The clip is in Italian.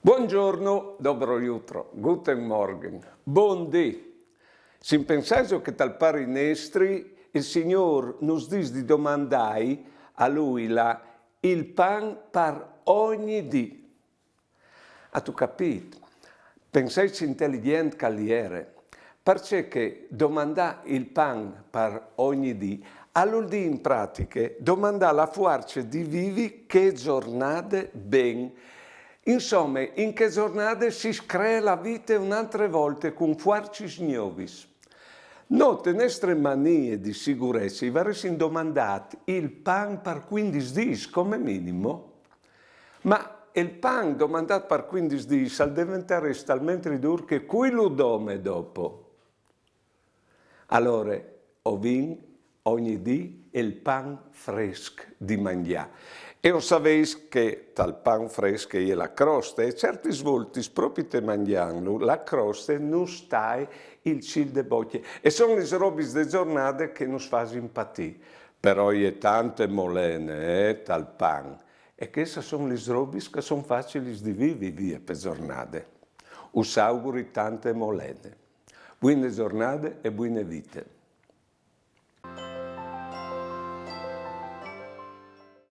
Buongiorno, dobro jutro, guten Morgen, bon dì. Si pensato che tal pari nestri, il Signor nos dis di domandai a Lui il pan per ogni dì. Ha tu capito? Pensaici intelligente caliere, perché domandà il pan per ogni dì, all'udì in pratiche domandà la forza di vivi che giornate ben. Insomma, in che giornate si crea la vita un'altra volta con forze nuove. Note nostre manie di sicurezza varesi domandati il pan per 15 giorni come minimo, ma il pan domandato per 15 giorni al diventare talmente ridurre che qui lo dome dopo. Allora, ogni dì il pan fresco di mangiare. E lo sapete che tal pan fresco è la crosta e certi svolti proprio te mangiando la crosta non sta il cibo de bocche e sono le robe de giornate che non fanno impatire. Però è tante molene tal pan e queste sono le robe che sono facili di vivere via per giornate. Us auguri tante molene. Buone giornate e buone vite.